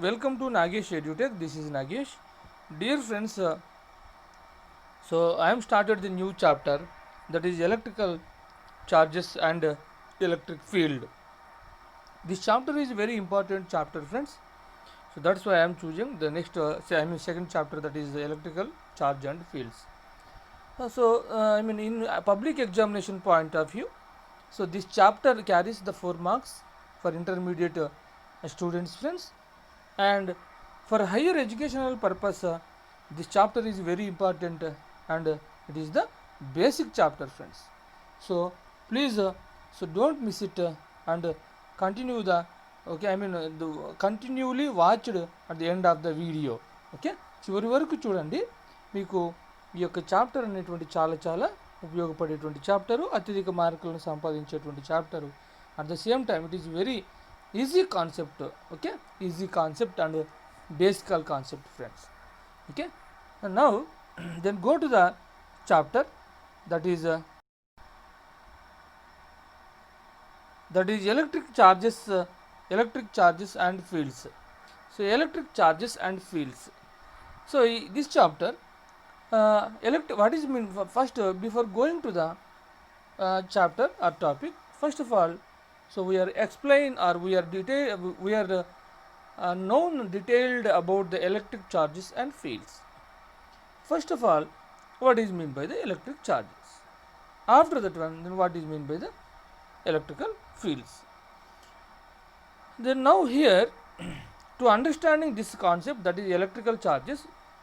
Welcome to Nagesh EduTech. This is Nagesh. Dear friends, so I am started the new chapter, that is electrical charges and electric field. This chapter is very important chapter, friends. So that's why I am choosing the next, second chapter, that is the electrical charge and fields. In public examination point of view, so this chapter carries the 4 marks for intermediate students, friends. And for higher educational purpose, this chapter is very important, and it is the basic chapter, friends. So please, so don't miss it, and continue the continually watched at the end of the video. Okay, చివరి వరకు చూడండి. మీకు ఈ యొక్క chapter అనేటువంటి చాలా చాలా ఉపయోగపడేటువంటి చాప్టరు, అత్యధిక మార్కులను సంపాదించేటువంటి chapter. At the same time it is very easy concept. Okay, easy concept and basic concept, friends. Okay, and now then go to the chapter, that is electric charges and fields. So electric charges and fields. So this chapter, what is mean first, before going to the chapter or topic, first of all, so we are explain, or we are known detailed about the electric charges and fields. First of all, what is mean by the electric charges? After that one, then what is mean by the electrical fields? Then now here, to understanding this concept, that is electrical charges,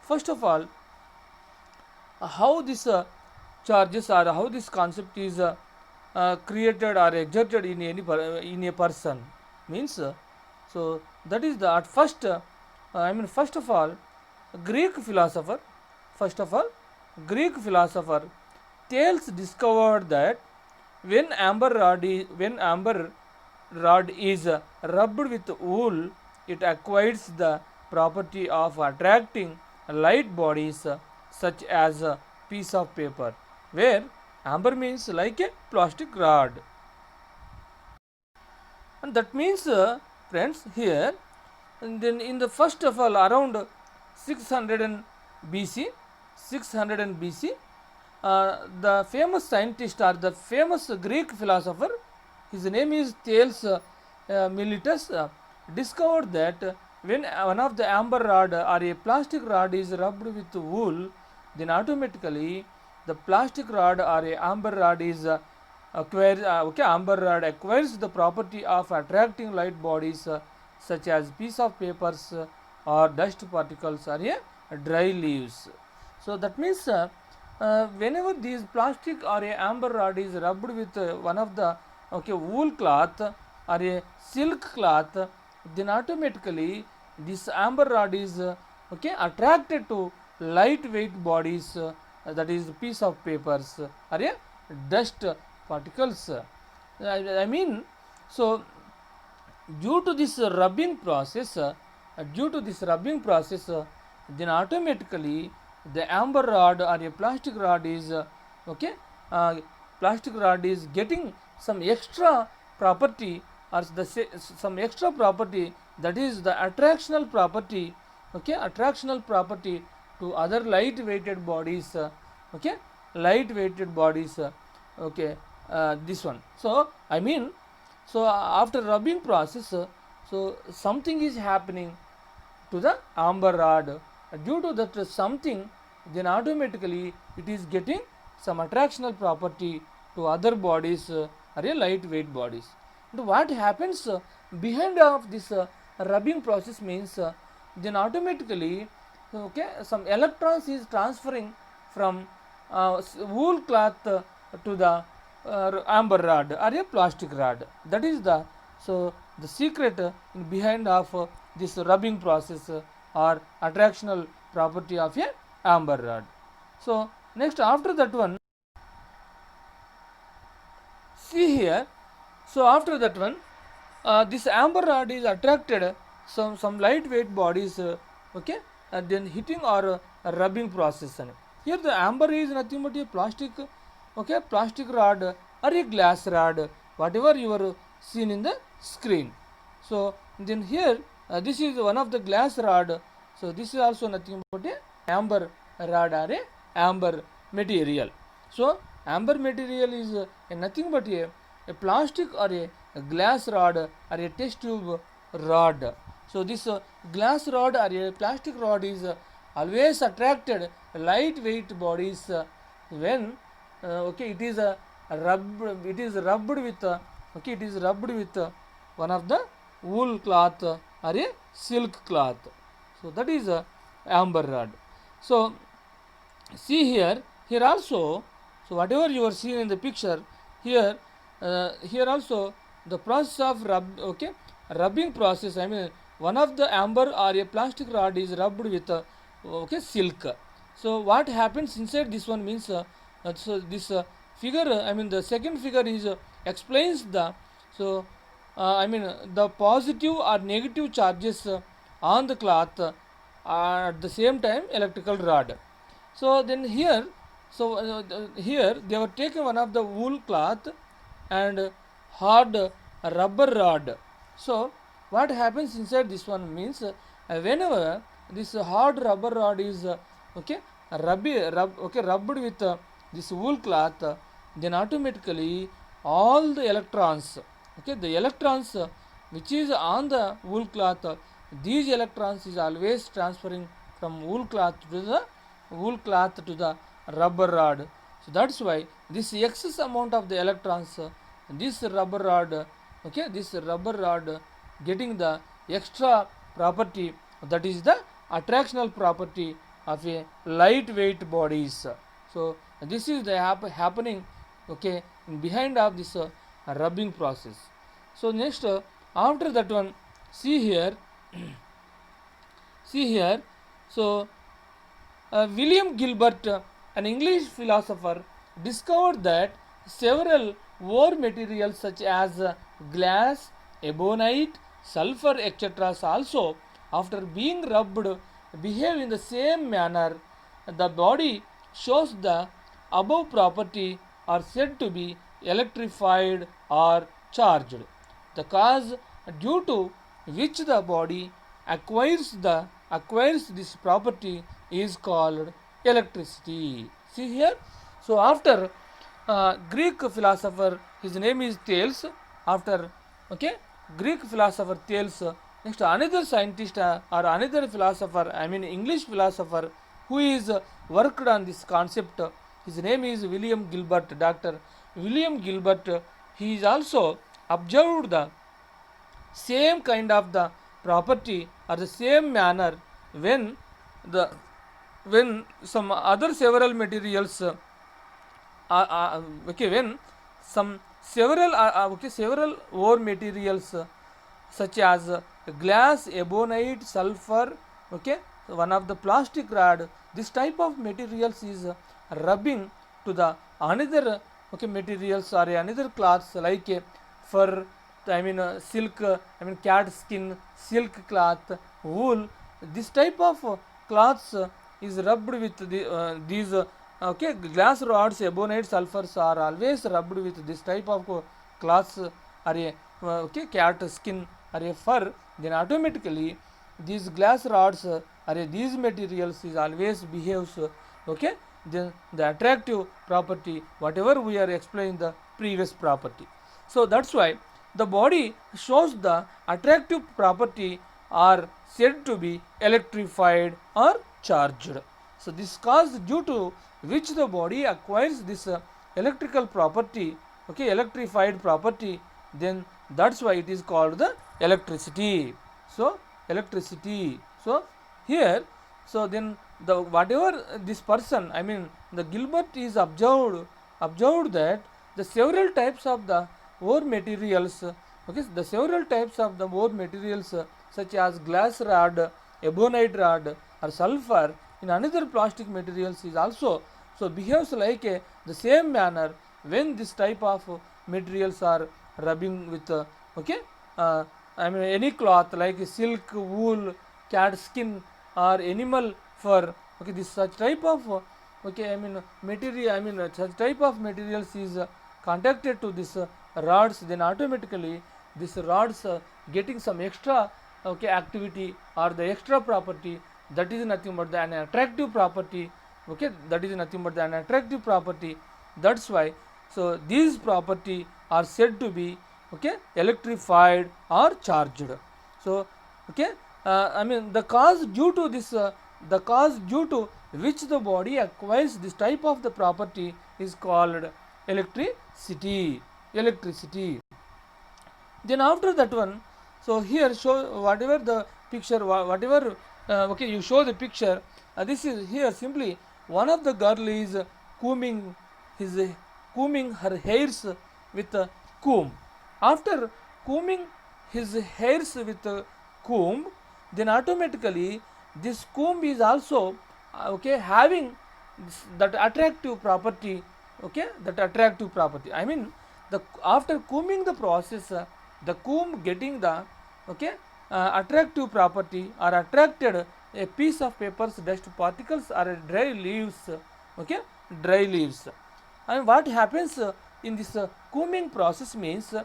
first of all, how this charges, or how this concept is created or exerted in a person, means so that is the at first, first of all, Greek philosopher Thales discovered that when amber rod is rubbed with wool, it acquires the property of attracting light bodies, such as a piece of paper, where amber means like a plastic rod. And that means, friends, here, and then in the first of all, around 600 BC, the famous scientist, or the famous Greek philosopher, his name is Thales Miletus, discovered that when one of the amber rod or a plastic rod is rubbed with wool, then automatically the plastic rod or a amber rod is amber rod acquires the property of attracting light bodies, such as piece of papers, or dust particles, or a dry leaves. So that means, whenever these plastic or a amber rod is rubbed with one of the wool cloth or a silk cloth, then automatically this amber rod is attracted to lightweight bodies, that is piece of papers, or a dust particles. I mean, so due to this rubbing process, then automatically the amber rod or a plastic rod is getting some extra property, or some extra property, that is the attractional property to other light weighted bodies, this one. So I mean, so after rubbing process, so something is happening to the amber rod. Due to that something, then automatically it is getting some attractional property to other bodies, or a lightweight bodies. And what happens behind of this rubbing process means, then automatically some electrons is transferring from wool cloth to the amber rod or a plastic rod. That is the secret behind of this rubbing process, or attractional property of a amber rod. So next, after that one, see here, so after that one, this amber rod is attracted some lightweight bodies, and then hitting or rubbing process. Here the amber is nothing but a plastic rod or a glass rod, whatever you are seen in the screen. So then here this is one of the glass rod. So this is also nothing but a amber rod or a amber material. So amber material is nothing but a plastic or a glass rod or a test tube rod. So this glass rod or a plastic rod is always attracted lightweight bodies when okay, it is rubbed with okay, it is rubbed with one of the wool cloth or a silk cloth. So that is a amber rod. So see here also, so whatever you are seeing in the picture here, here also the process of rubbing process, I mean one of the amber or a plastic rod is rubbed with okay, silk. So what happens inside this one means so this figure, I mean the second figure is explains the, so I mean the positive or negative charges on the cloth are at the same time electrical rod. So then here, so here they were taken one of the wool cloth and hard rubber rod. So what happens inside this one means whenever this hard rubber rod is okay, rubbed with this wool cloth, then automatically all the electrons, okay, the electrons which is on the wool cloth, these electrons is always transferring from wool cloth to the rubber rod. So that's why this excess amount of the electrons, this rubber rod, okay, this rubber rod getting the extra property, that is the attractional property of a lightweight bodies. So this is the happening okay, behind of this rubbing process. So next after that one, see here see here, so William Gilbert, an English philosopher, discovered that several ore materials such as glass, ebonite, sulfur, etc., also, after being rubbed, behave in the same manner. The body shows the above property are said to be electrified or charged. The cause due to which the body acquires this property is called electricity. See here. So after Greek philosopher, his name is Thales. After okay, Greek philosopher Thales, next another scientist or another philosopher, I mean English philosopher, who is worked on this concept. His name is William Gilbert. Dr. William Gilbert. He is also observed the same kind of the property or the same manner when the when some other several materials okay, when some several ore materials such as glass, ebonite, sulfur, okay, one of the plastic rod, this type of materials is rubbing to the another okay, materials or another cloths like fur, I mean silk, I mean cat skin, silk cloth, wool, this type of cloths is rubbed with these okay, glass rods, ebonite, sulfurs are always rubbed with this type of cloths or a okay, cat skin or a fur, then automatically these glass rods or these materials is always behaves okay, then the attractive property whatever we are explaining the previous property. So that's why the body shows the attractive property are said to be electrified or charged. So this cause due to which the body acquires this electrical property, okay, electrified property, then that's why it is called the electricity. So electricity. So here, so then the whatever this person, I mean the Gilbert is observed that the several types of the ore materials, okay, the several types of the ore materials such as glass rod, ebonite rod or sulfur in another plastic materials is also so behaves like the same manner when this type of materials are rubbing with okay, I mean any cloth like silk, wool, cat skin or animal fur, okay, this such type of okay, I mean material, I mean such type of materials is contacted to this rods, then automatically this rods getting some extra okay, activity or the extra property, that is nothing but an attractive property. Okay, that is nothing but an attractive property. That's why, so these property are said to be, okay, electrified or charged. So okay, I mean the cause due to this the cause due to which the body acquires this type of the property is called electricity. Then after that one, so here show whatever the picture, whatever okay, you show the picture, this is here simply one of the girl is combing his combing her hairs with a comb. After combing his hairs with a comb, then automatically this comb is also okay, having that attractive property. Okay, that attractive property, I mean the after combing the process, the comb getting the okay, attractive property or attracted a piece of paper's dust particles or dry leaves. Okay, dry leaves. And what happens in this combing process means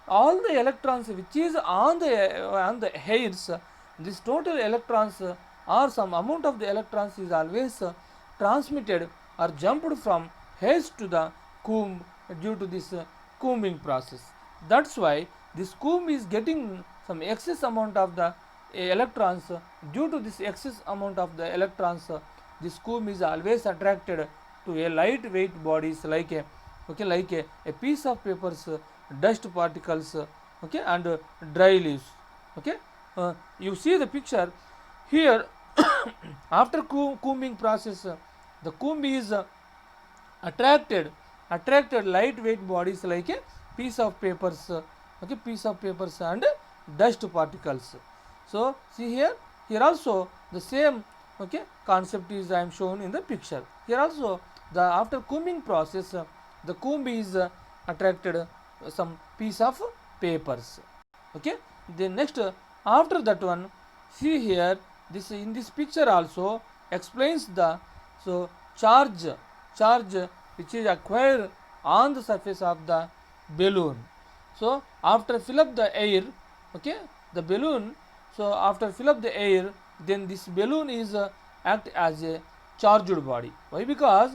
all the electrons which is on the hairs, this total electrons or some amount of the electrons is always transmitted or jumped from hairs to the comb due to this combing process. That's why this comb is getting some excess amount of the electrons. Due to this excess amount of the electrons, this comb is always attracted to a lightweight bodies like a okay, like a piece of papers, dust particles, okay, and dry leaves. Okay, you see the picture here. After combing process, the comb is attracted lightweight bodies like a piece of papers, okay, piece of papers and dust particles. So see here also the same okay, concept is I am shown in the picture. Here also the after combing process, the comb is attracted some piece of papers. Okay, then next after that one, see here this in this picture also explains the so charge which is acquired on the surface of the balloon. So after fill up the air, okay, the balloon, so after fill up the air, then this balloon is act as a charged body. Why? Because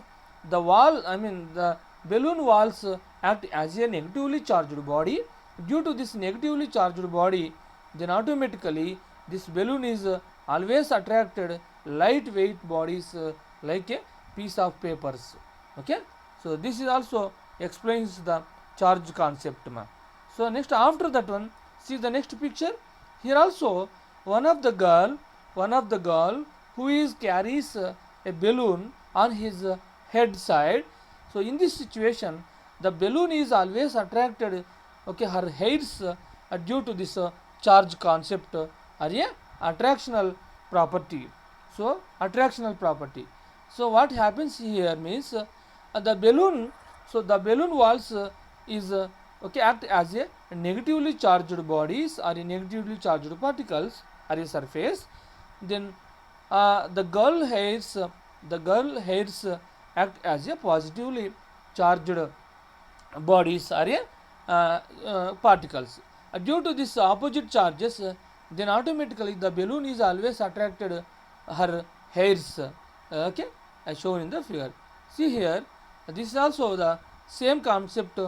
the wall, I mean the balloon walls act as a negatively charged body. Due to this negatively charged body, then automatically this balloon is always attracted lightweight bodies like a piece of papers. Okay, so this is also explains the charge concept. So next after that one, see the next picture. Here also one of the girl who is carries a balloon on his head side. So in this situation, the balloon is always attracted okay, her hairs due to this charge concept or a attractional property. So attractional property. So what happens here means the balloon, so the balloon walls is okay, act as a negatively charged bodies or a negatively charged particles or a surface. Then the girl hairs act as a positively charged bodies or a particles. Due to this opposite charges, then automatically the balloon is always attracted her hairs. Okay, as shown in the figure. See here, this is also the same concept.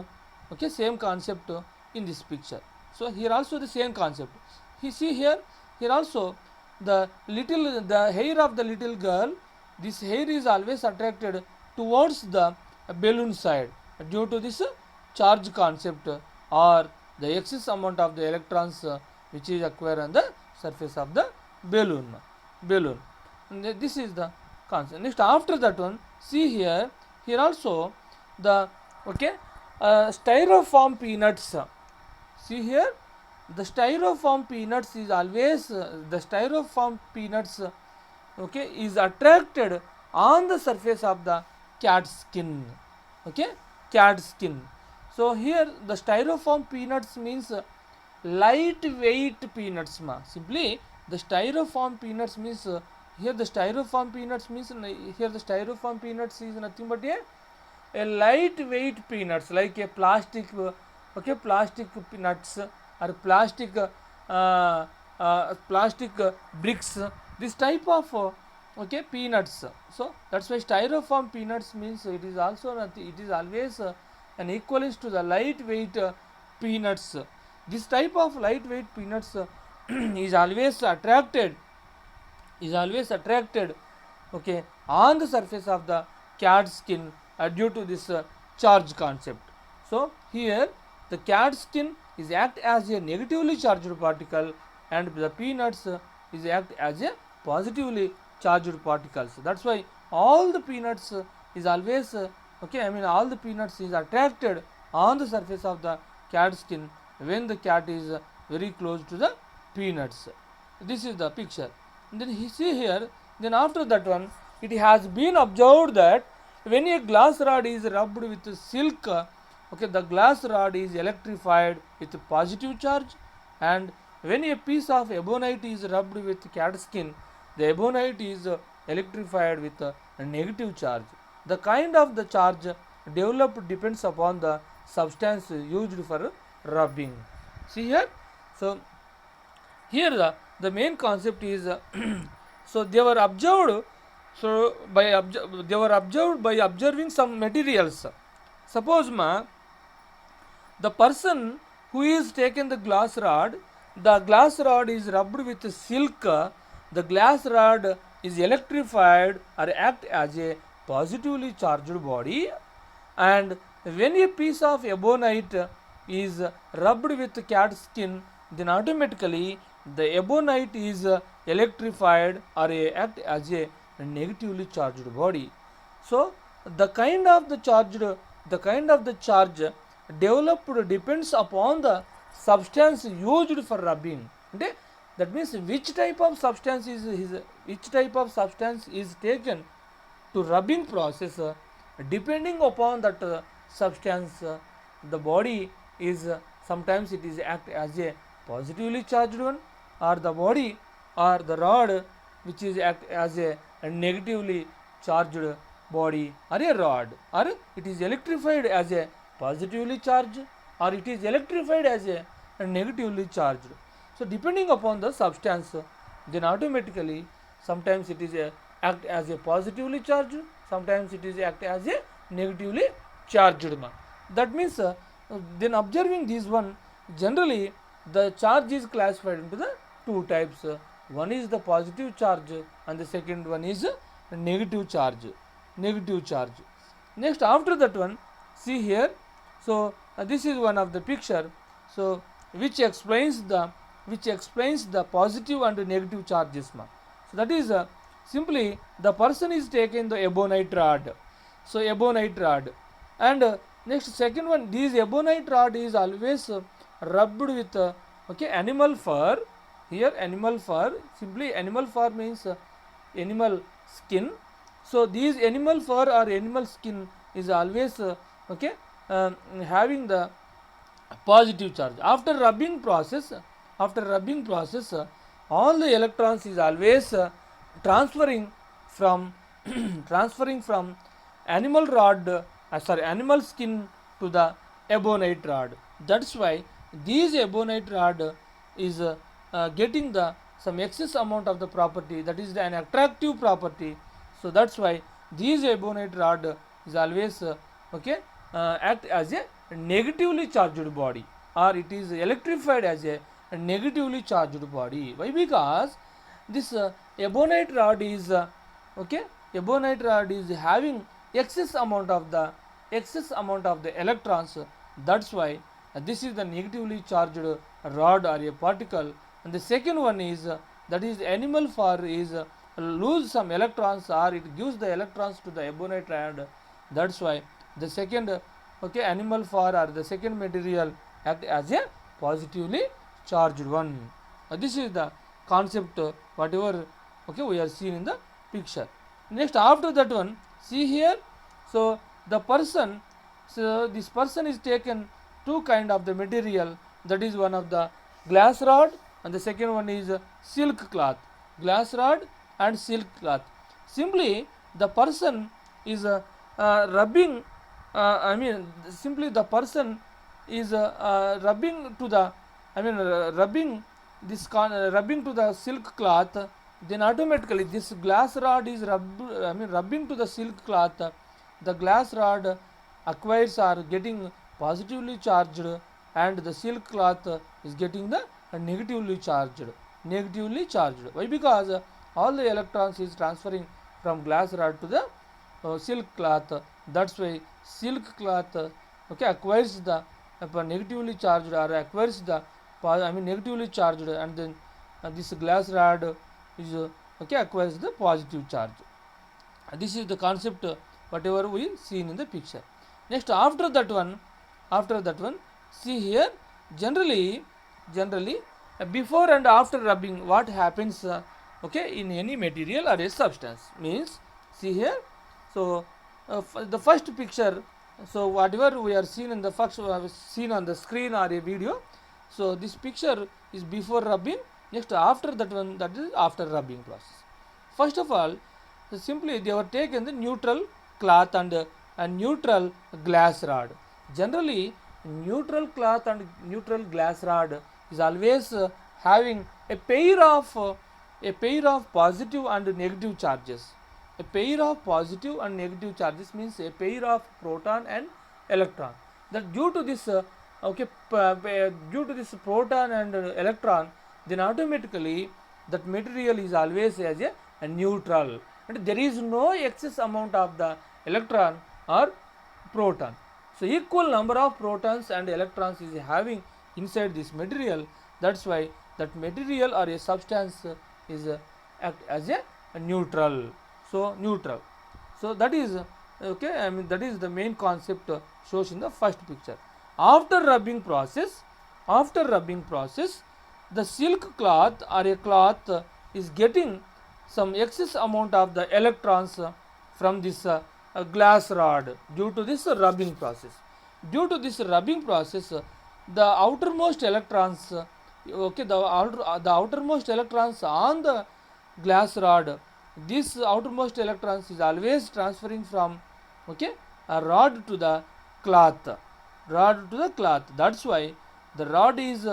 Okay, same concept in this picture. So here also the same concept. You see here also the hair of the little girl, this hair is always attracted towards the balloon side due to this charge concept or the excess amount of the electrons which is acquired on the surface of the balloon. This is the concept. Next after that one, see here also the okay, styrofoam peanuts. See here the styrofoam peanuts is always the styrofoam peanuts okay, is attracted on the surface of the cat skin. Okay, cat skin. So here the styrofoam peanuts means lightweight peanuts. Simply the styrofoam peanuts means here the styrofoam peanuts means here the styrofoam peanuts is nothing but a lightweight peanuts like a plastic okay, plastic peanuts or plastic plastic bricks, this type of okay, peanuts. So that's why styrofoam peanuts means it is also nothing, it is always an equivalent to the lightweight peanuts. This type of lightweight peanuts is always attracted, okay, on the surface of the cat skin due to this charge concept. So here the cat skin is act as a negatively charged particle, and the peanuts is act as a positively charged particles. That's why all the peanuts is always okay, I mean all the peanuts is attracted on the surface of the cat skin when the cat is very close to the peanuts. This is the picture. And then you see here, then after that one, it has been observed that when a glass rod is rubbed with silk, okay, the glass rod is electrified with positive charge, and when a piece of ebonite is rubbed with cat skin, the ebonite is electrified with a negative charge. The kind of the charge developed depends upon the substance used for rubbing. See here, so here the main concept is so they were observed, so they were observed by observing some materials. Suppose the person who is taken the glass rod is rubbed with silk, the glass rod is electrified or act as a positively charged body, and when a piece of ebonite is rubbed with cat skin, then automatically the ebonite is electrified or act as a negatively charged body. So the kind of the charge developed depends upon the substance used for rubbing. Okay? That means which type of substance is taken to rubbing process, depending upon that substance, the body is sometimes it is act as a positively charged one, or the body or the rod which is act as a negatively charged body, or a rod, or it is electrified as a positively charged, or it is electrified as a negatively charged. So depending upon the substance, then automatically sometimes it is act as a positively charged, sometimes it is act as a negatively charged. That means then observing this one, generally the charge is classified into the two types. One is the positive charge and the second one is negative charge. Next, after that one, see here, so this is one of the picture, so which explains the positive and negative charges. So that is simply the person is taken the ebonite rod, so ebonite rod, and next second one, this ebonite rod is always rubbed with okay, animal fur. Here animal fur, simply animal fur means animal skin. So these animal fur or animal skin is always okay, having the positive charge. After rubbing process, all the electrons is always transferring from animal rod, animal skin to the ebonite rod. That's why these ebonite rod is getting the some excess amount of the property, that is an attractive property. So that's why these ebonite rod is always okay, act as a negatively charged body, or it is electrified as a negatively charged body. Why? Because this ebonite rod is okay, ebonite rod is having excess amount of the electrons. That's why this is the negatively charged rod or a particle. And the second one is that is animal fur is lose some electrons, or it gives the electrons to the ebonite rod. That's why the second okay, animal fur or the second material act as a positively charged one. This is the concept whatever okay we are seeing in the picture. Next, after that one, see here, so the person, so this person is taken two kind of the material, that is one of the glass rod and the second one is silk cloth. Glass rod and silk cloth. Simply the person is rubbing, simply the person is rubbing to the, rubbing this rubbing to the silk cloth, then automatically this glass rod is rubbing to the silk cloth. The glass rod acquires are getting positively charged, and the silk cloth is getting the negatively charged. Why? Because all the electrons is transferring from glass rod to the silk cloth. That's why silk cloth acquires the negatively charged, or acquires the negatively charged, and then this glass rod is acquires the positive charge. This is the concept whatever we seen in the picture. Next, after that one, see here, generally before and after rubbing, what happens in any material or a substance means, see here. So the first picture, so whatever we are seen in the first seen on the screen or a video, so this picture is before rubbing. Next, after that one, that is after rubbing process. First of all, simply they were taken the neutral cloth and a neutral glass rod. Generally, neutral cloth and neutral glass rod is always having a pair of positive and negative charges. A pair of positive and negative charges means a pair of proton and electron. That due to this due to this proton and electron, then automatically that material is always as a neutral, and there is no excess amount of the electron or proton. So equal number of protons and electrons is having inside this material. That's why that material or a substance is act as a neutral. So neutral. So that is that is the main concept shows in the first picture. After rubbing process, the silk cloth or a cloth is getting some excess amount of the electrons from this glass rod due to this rubbing process. Due to this rubbing process, the outermost electrons, the outermost electrons on the glass rod, this outermost electrons is always transferring from a rod to the cloth. That's why the rod is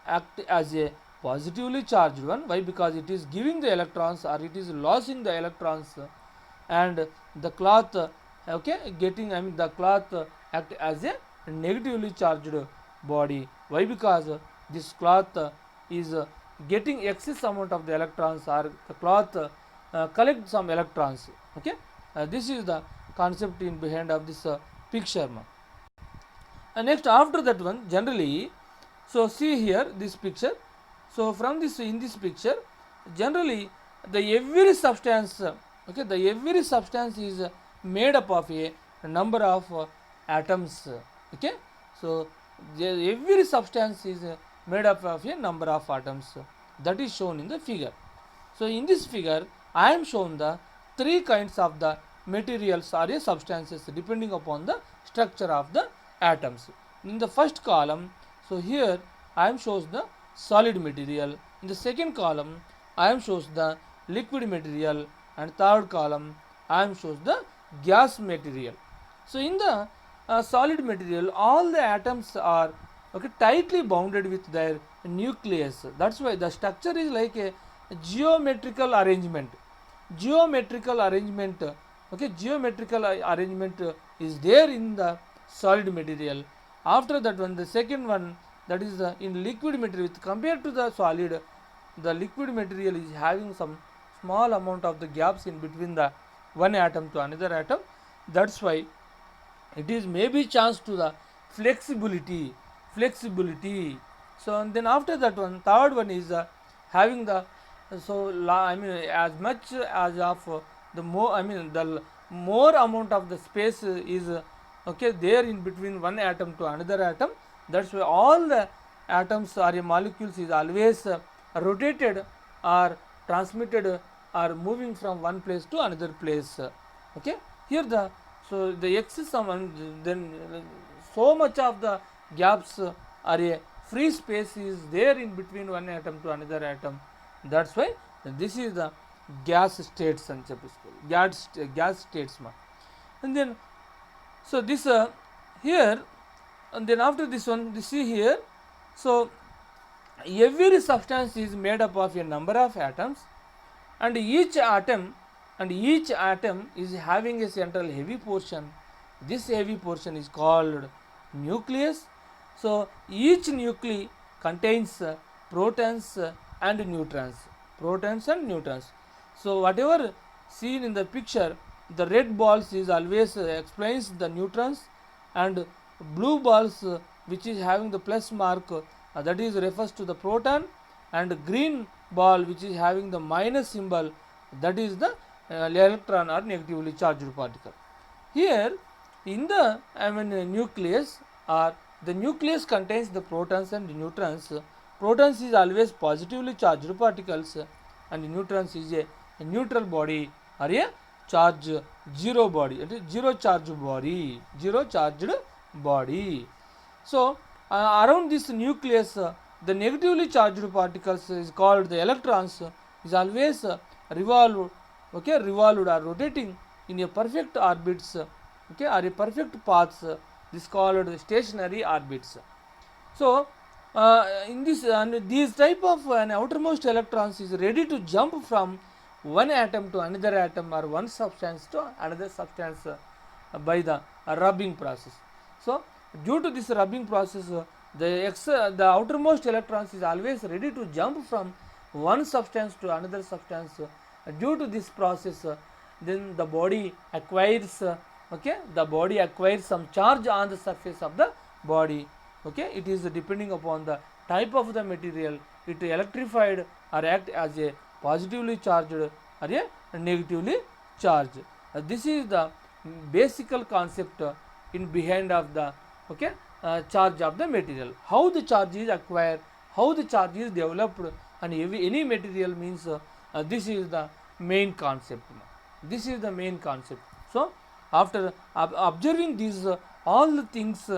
act as a positively charged one. Why? Because it is giving the electrons or it is losing the electrons, and the cloth the cloth act as a negatively charged body. Why? Because this cloth is getting excess amount of the electrons, or the cloth collect some electrons. This is the concept in behind of this picture. And next, after that one, generally, so see here this picture. So from this, in this picture, generally the every substance is made up of a number of atoms. So every substance is made up of a number of atoms. That is shown in the figure. So in this figure, I am shown the three kinds of the materials or substances depending upon the structure of the atoms. In the first column, so here I am shows the solid material. In the second column, I am shows the liquid material, and third column I am shows the gas material. So in the solid material, all the atoms are tightly bounded with their nucleus. That's why the structure is like a geometrical arrangement. Geometrical arrangement is there in the solid material. After that one, the second one, that is in liquid material, compared to the solid, the liquid material is having some small amount of the gaps in between the one atom to another atom. That's why it is maybe chance to the flexibility. So and then after that one, third one is having the as much as of the more the more amount of the space is there in between one atom to another atom. That's why all the atoms or molecules is always rotated or transmitted or moving from one place to another place. Here the excess amount, then so much of the gaps or a free space is there in between one atom to another atom. That's why this is the gas states and gas states. And then so this here, and then after this one, you see here, so every substance is made up of a number of atoms, and each atom is having a central heavy portion. This heavy portion is called nucleus. So each nuclei contains protons and neutrons. Protons and neutrons. So whatever seen in the picture, the red balls is always explains the neutrons, and blue balls which is having the plus mark, that is refers to the proton, and green ball which is having the minus symbol, that is the electron or negatively charged particle. Here in the nucleus, or the nucleus contains the protons and neutrons. Protons is always positively charged particles, and neutrons is a neutral body or a charge zero body, it is zero charge body, zero charged body. So around this nucleus, the negatively charged particles is called the electrons, is always revolved, revolved or rotating in a perfect orbits, or a perfect paths. This called stationary orbits. So in this these type of an outermost electrons is ready to jump from one atom to another atom, or one substance to another substance by the rubbing process. So due to this rubbing process, the outermost electrons is always ready to jump from one substance to another substance. Due to this process, then the body acquires the body acquires some charge on the surface of the body. It is depending upon the type of the material, it electrified or act as a positively charged or a negatively charged. This is the basic concept in behind of the charge of the material. How the charge is acquired, how the charge is developed, and any material means this is the main concept. This is the main concept. So after observing these all the things,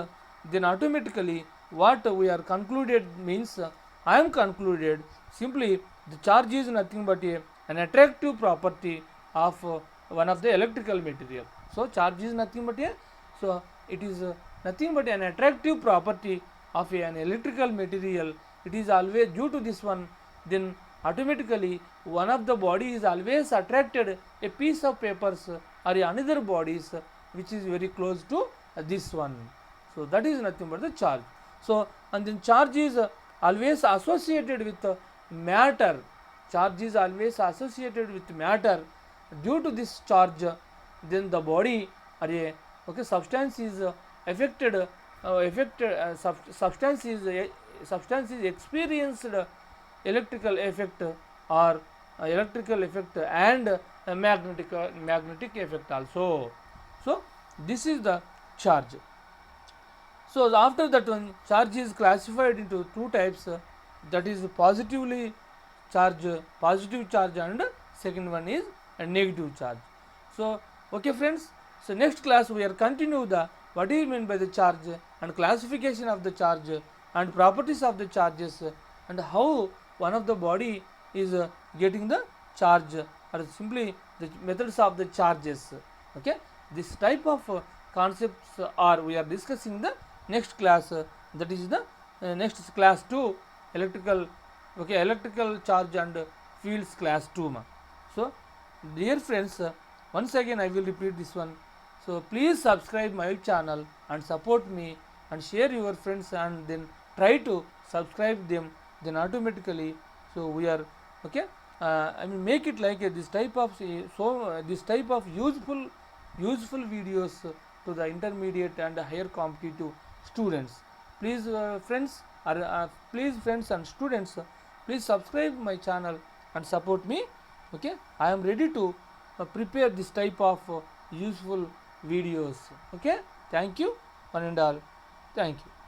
then automatically what we are concluded means, I am concluded simply the charge is nothing but an attractive property of one of the electrical material. So charge is nothing but it is nothing but an attractive property of an electrical material. It is always due to this one, then automatically one of the body is always attracted a piece of papers or another bodies which is very close to this one. So that is nothing but the charge. So and then charge is always associated with matter. Charge is always associated with matter. Due to this charge, then the body or a substance is affected. Substance is experienced electrical effect or electrical effect and magnetic effect also. So this is the charge. So after that one, charge is classified into two types, that is positive charge, and second one is a negative charge. So okay friends, so next class we are continue the what do you mean by the charge, and classification of the charge, and properties of the charges, and how one of the body is getting the charge, or simply the methods of the charges. This type of concepts are we are discussing the next class, that is the next class 2 electrical charge and fields class 2 ma. So dear friends, once again I will repeat this one. So please subscribe my channel and support me, and share your friends, and then try to subscribe them, then automatically so we are I mean make it like this type of this type of useful videos to the intermediate and higher competitive students. Please friends and students, please subscribe my channel and support me. I am ready to prepare this type of useful videos. Thank you one and all. Thank you.